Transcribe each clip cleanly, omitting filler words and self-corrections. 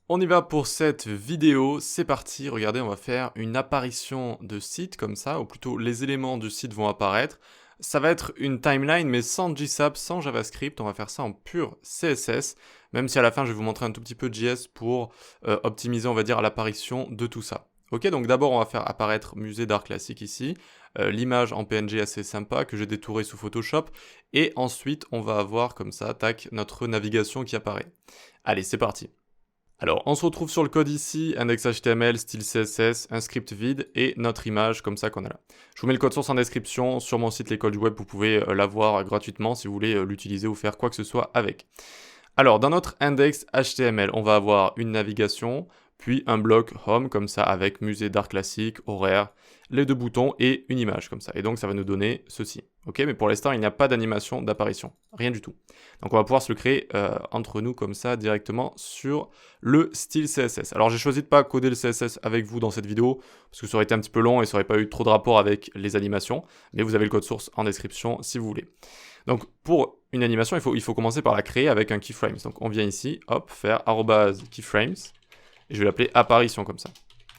On y va pour cette vidéo, c'est parti, regardez, on va faire une apparition de site comme ça, ou plutôt les éléments du site vont apparaître. Ça va être une timeline mais sans JSAP, sans JavaScript, on va faire ça en pur CSS, même si à la fin je vais vous montrer un tout petit peu de JS pour optimiser on va dire l'apparition de tout ça. Ok, donc d'abord on va faire apparaître musée d'art classique ici, l'image en PNG assez sympa que j'ai détouré sous Photoshop, et ensuite on va avoir comme ça, tac, notre navigation qui apparaît. Allez, c'est parti. Alors, on se retrouve sur le code ici, index HTML, style CSS, un script vide et notre image comme ça qu'on a là. Je vous mets le code source en description sur mon site l'école du web, vous pouvez l'avoir gratuitement si vous voulez l'utiliser ou faire quoi que ce soit avec. Alors, dans notre index HTML, on va avoir une navigation, puis un bloc home comme ça avec musée d'art classique, horaire, les deux boutons et une image comme ça. Et donc, ça va nous donner ceci. Ok, mais pour l'instant, il n'y a pas d'animation d'apparition, rien du tout. Donc, on va pouvoir se le créer entre nous comme ça directement sur le style CSS. Alors, j'ai choisi de pas coder le CSS avec vous dans cette vidéo parce que ça aurait été un petit peu long et ça aurait pas eu trop de rapport avec les animations. Mais vous avez le code source en description si vous voulez. Donc pour une animation, il faut commencer par la créer avec un keyframes. Donc on vient ici, hop, faire @keyframes, et je vais l'appeler apparition comme ça.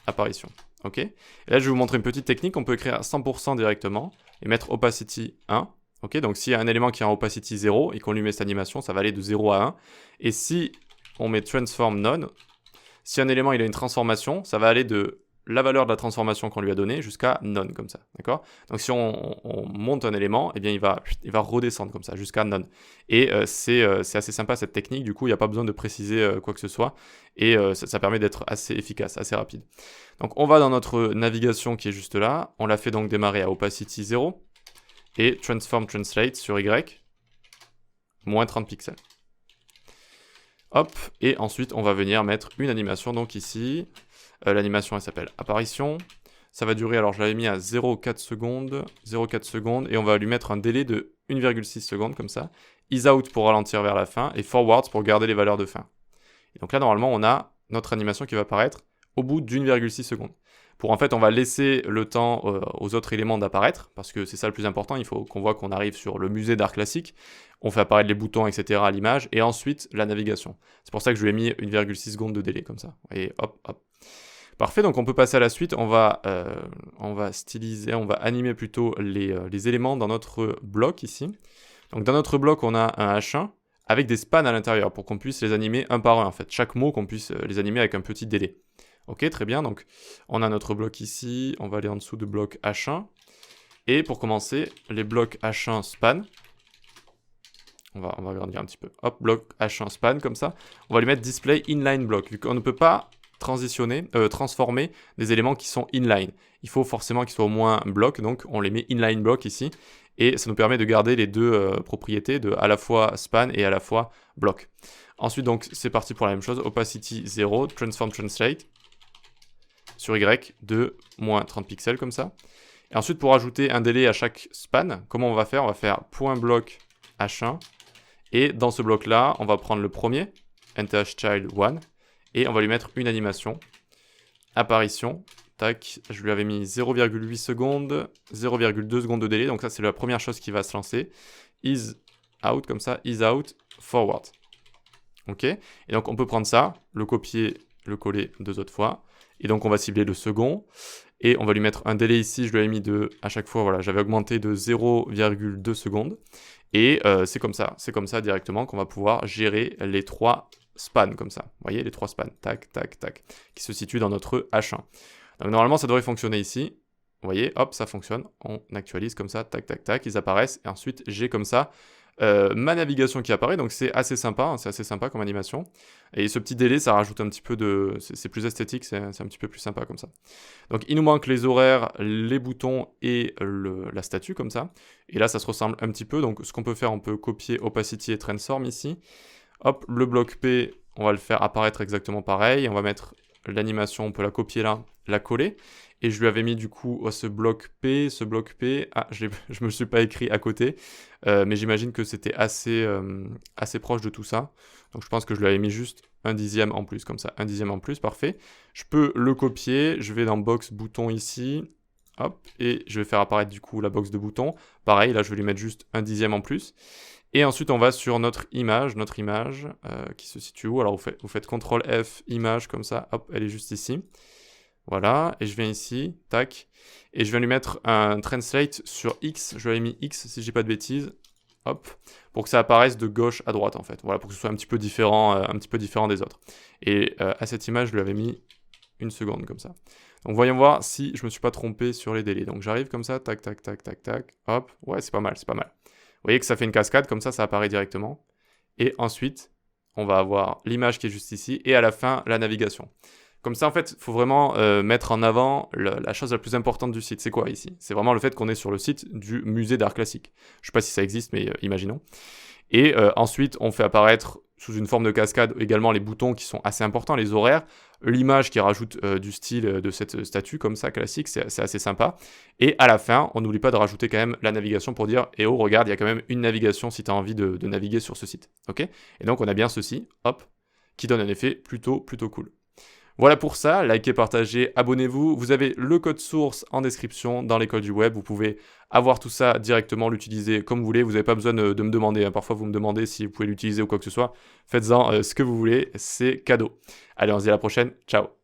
Apparition, ok. Et là je vais vous montrer une petite technique, on peut écrire à 100% directement, et mettre opacity 1. Ok, donc s'il y a un élément qui est en opacity 0, et qu'on lui met cette animation, ça va aller de 0 à 1. Et si on met transform none, si un élément il a une transformation, ça va aller de la valeur de la transformation qu'on lui a donnée jusqu'à none comme ça, d'accord? Donc si on monte un élément, eh bien il va redescendre comme ça jusqu'à none. Et c'est assez sympa cette technique, du coup il n'y a pas besoin de préciser quoi que ce soit, et ça permet d'être assez efficace, assez rapide. Donc on va dans notre navigation qui est juste là, on la fait donc démarrer à opacity 0, et transform translate sur Y, moins 30 pixels. Hop, et ensuite on va venir mettre une animation donc ici. L'animation elle s'appelle apparition. Ça va durer, alors je l'avais mis à 0,4 secondes, 0,4 secondes, et on va lui mettre un délai de 1,6 secondes comme ça. Ease out pour ralentir vers la fin, et forward pour garder les valeurs de fin. Et donc là normalement on a notre animation qui va apparaître au bout d'1,6 secondes. Pour en fait on va laisser le temps aux autres éléments d'apparaître, parce que c'est ça le plus important, il faut qu'on voit qu'on arrive sur le musée d'art classique, on fait apparaître les boutons etc. à l'image, et ensuite la navigation. C'est pour ça que je lui ai mis 1,6 secondes de délai comme ça. Et hop, hop. Parfait, donc on peut passer à la suite, on va styliser, on va animer plutôt les éléments dans notre bloc ici. Donc dans notre bloc on a un H1 avec des spans à l'intérieur pour qu'on puisse les animer un par un en fait, chaque mot qu'on puisse les animer avec un petit délai. Ok, très bien, donc on a notre bloc ici, on va aller en dessous de bloc H1, et pour commencer, les blocs H1 span, on va agrandir un petit peu, hop, bloc H1 span comme ça, on va lui mettre display inline block, vu qu'on ne peut pas transformer des éléments qui sont inline. Il faut forcément qu'ils soient au moins bloc, donc on les met inline block ici, et ça nous permet de garder les deux propriétés de à la fois span et à la fois bloc. Ensuite donc c'est parti pour la même chose, opacity 0, transform translate, sur Y de moins 30 pixels comme ça. Et ensuite pour ajouter un délai à chaque span, comment on va faire? On va faire .block H1, et dans ce bloc là, on va prendre le premier, nthchild1, et on va lui mettre une animation, apparition, tac, je lui avais mis 0,8 secondes, 0,2 secondes de délai, donc ça c'est la première chose qui va se lancer, ease out, comme ça, ease out, forward. Ok, et donc on peut prendre ça, le copier, le coller 2 autres fois, et donc on va cibler le second, et on va lui mettre un délai ici, je lui avais mis à chaque fois, voilà, j'avais augmenté de 0,2 secondes, et c'est comme ça directement qu'on va pouvoir gérer les trois spans comme ça. Vous voyez les trois spans, tac, tac, tac, qui se situent dans notre H1. Donc normalement ça devrait fonctionner ici. Vous voyez, hop, ça fonctionne. On actualise comme ça, tac, tac, tac, ils apparaissent. Et ensuite j'ai comme ça ma navigation qui apparaît. Donc c'est assez sympa, hein, c'est assez sympa comme animation. Et ce petit délai, ça rajoute un petit peu de... C'est plus esthétique, c'est un petit peu plus sympa comme ça. Donc il nous manque les horaires, les boutons et la statue comme ça. Et là ça se ressemble un petit peu. Donc ce qu'on peut faire, on peut copier opacity et transform ici. Hop, le bloc P, on va le faire apparaître exactement pareil. On va mettre l'animation, on peut la copier là, la coller. Et je lui avais mis du coup ce bloc P. Ah, je me le suis pas écrit à côté. Mais j'imagine que c'était assez proche de tout ça. Donc je pense que je lui avais mis juste un dixième en plus, comme ça. Un dixième en plus, parfait. Je peux le copier. Je vais dans box bouton ici. Hop, et je vais faire apparaître du coup la box de boutons. Pareil, là je vais lui mettre juste un dixième en plus. Et ensuite, on va sur notre image qui se situe où? Alors, vous faites CTRL F, image, comme ça, hop, elle est juste ici. Voilà, et je viens ici, tac, et je viens lui mettre un translate sur X, je lui avais mis X si je dis pas de bêtises, hop, pour que ça apparaisse de gauche à droite en fait, voilà, pour que ce soit un petit peu différent des autres. Et à cette image, je lui avais mis une seconde comme ça. Donc voyons voir si je me suis pas trompé sur les délais. Donc j'arrive comme ça, tac, tac, tac, tac, tac, hop, ouais, c'est pas mal, c'est pas mal. Vous voyez que ça fait une cascade, comme ça apparaît directement. Et ensuite, on va avoir l'image qui est juste ici, et à la fin, la navigation. Comme ça, en fait, il faut vraiment mettre en avant la chose la plus importante du site. C'est quoi ici? C'est vraiment le fait qu'on est sur le site du musée d'art classique. Je ne sais pas si ça existe, mais imaginons. Et ensuite, on fait apparaître sous une forme de cascade également les boutons qui sont assez importants, les horaires, l'image qui rajoute du style de cette statue comme ça, classique, c'est assez sympa. Et à la fin, on n'oublie pas de rajouter quand même la navigation pour dire « Eh oh, regarde, il y a quand même une navigation si tu as envie de naviguer sur ce site. » Ok? Et donc, on a bien ceci, hop, qui donne un effet plutôt cool. Voilà pour ça, likez, partagez, abonnez-vous. Vous avez le code source en description dans l'école du web. Vous pouvez avoir tout ça directement, l'utiliser comme vous voulez. Vous n'avez pas besoin de me demander. Parfois, vous me demandez si vous pouvez l'utiliser ou quoi que ce soit. Faites-en ce que vous voulez, c'est cadeau. Allez, on se dit à la prochaine. Ciao.